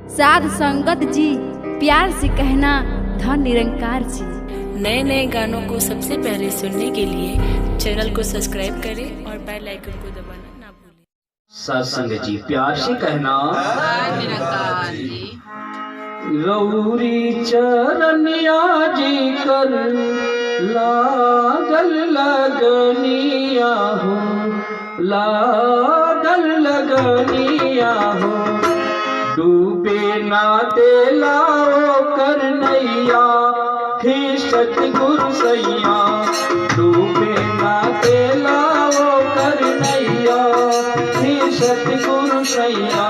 साध संगत जी, प्यार से कहना धन निरंकार जी। नए नए गानों को सबसे पहले सुनने के लिए चैनल को सब्सक्राइब करें और बेल आइकन को दबाना ना भूलें। सत्संग जी, प्यार से कहना धन निरंकार जी। रौरी चरनिया जी कर लागल लगनिया हो, लागल लगनिया हो। डूबे ना तेलाओ कर नैया, हे सतगुरु सैया। डूबे ना तेलाओ कर नैया, हे सतगुरु सैया।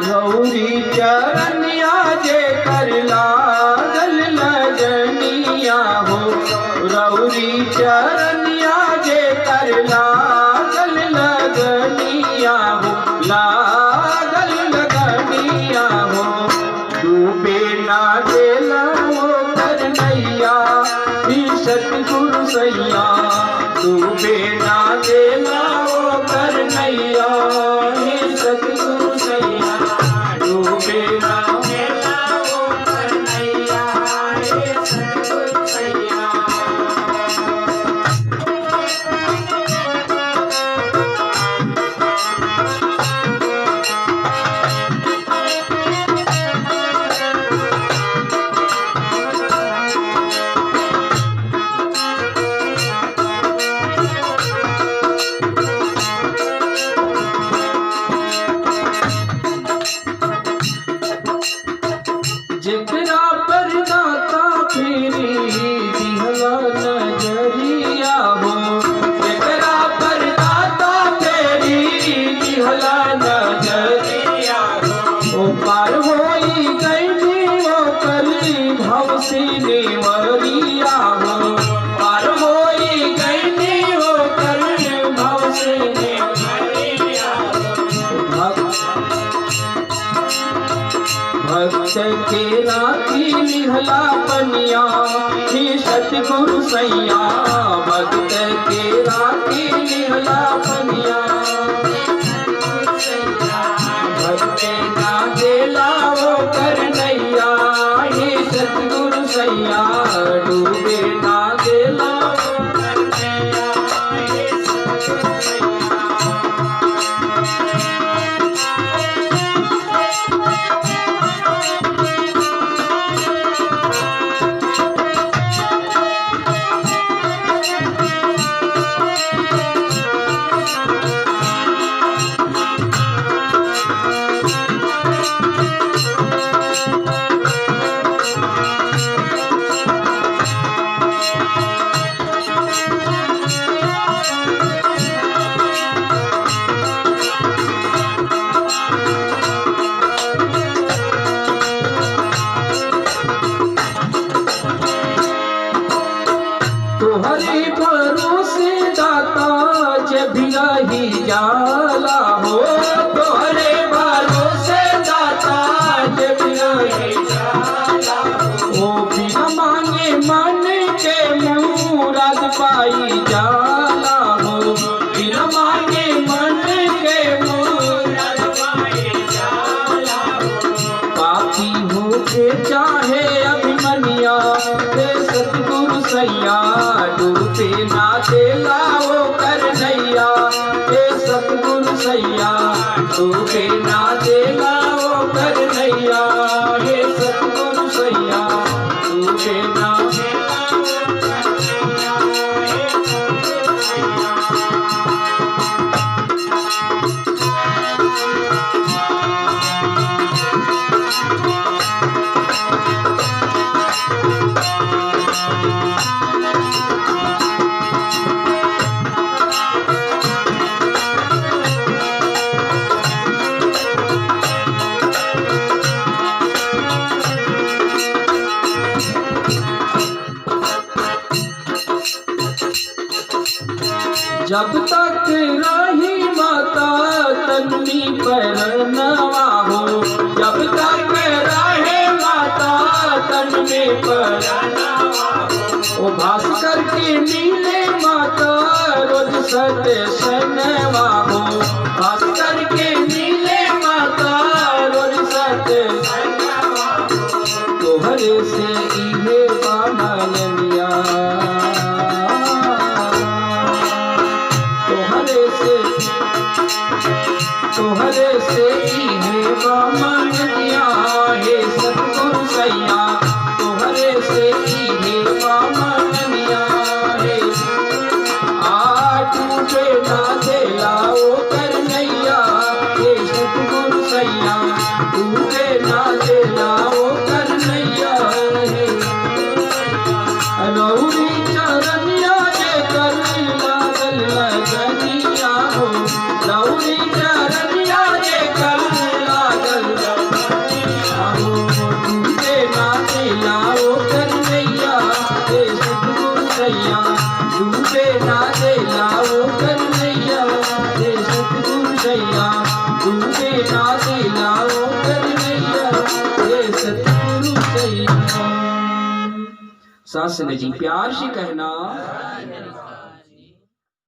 रौरी चरनिया जे कर लागल लगनिया हो, रौरी चरनिया जे कर लागल लगनिया हो, लागल लगनिया हो। डूबे ना देलाओ कर नैया, हे सतगुरु सैया। डूबे ना देलाओ कर नैया, हे सतगुरु सैया। डूबे ना देलाओ कर नैया, हे सतगुरु सैया। जिकरा पर दाता फेरी दिहला नजरिया हो, जिकरा पर दाता फेरी दिहला नजरिया हो। ओ पार होई गई वो कली भव से नेवरिया हो, पार होई गई वो कली भव से नेवरिया हो। भक्त के राखी निहला बनिया, हे सतगुरु सैया। भक्त के राखी निहला बनिया, भक्त ना देलाओ कर नैया, हे सतगुरु सैया। डूबे ना देलाओ कर नैया, हे सतगुरु सैया। तोहरे भरोसे दाता जब रही जाला हो, तोहरे भरोसे दाता जब रही जाला हो। ओ बिना मांगे मन के मुराद पाई जाला हो, बिना मांगे मन के मुराद पाई जाला हो। पापी होके चाहे अभिमन्या, हे सतगुरु सैया। डूबे ना देलाओ कर नैया, हे सतगुरु सैया। डूबे ना देलाओ कर नैया, हे सतगुरु सैया। डूबे ना देलाओ कर नैया, हे सतगुरु सैया। जब तक रही माता तन्नी पर नवा हो, जब तक रहे माता ओ भास्कर की नीले माता रोज सत्य सनवा हो, भास्कर के नीले माता रोज सत्य सनवा हो, तोहरे से इहे बामनिया, तोहरे से इहे बामनिया, हे सतगुरु सैया तोहरे से इहे बामनिया, हे टूटे ना दिलाओ करनैया, हे सतगुरु सैया टूटे ना दिलाओ करनैया, हे रौरी चरनिया जे कर लागल लगनिया हो, रौरी चरनिया जे कर लागल लगनिया हो, टूटे ना दिलाओ करनैया, हे सतगुरु सैया टूटे ना दिलाओ करनैया, हे सतगुरु सैया टूटे ना दिलाओ करनैया, हे सतगुरु सैया। सास ने जी प्यार से कहना।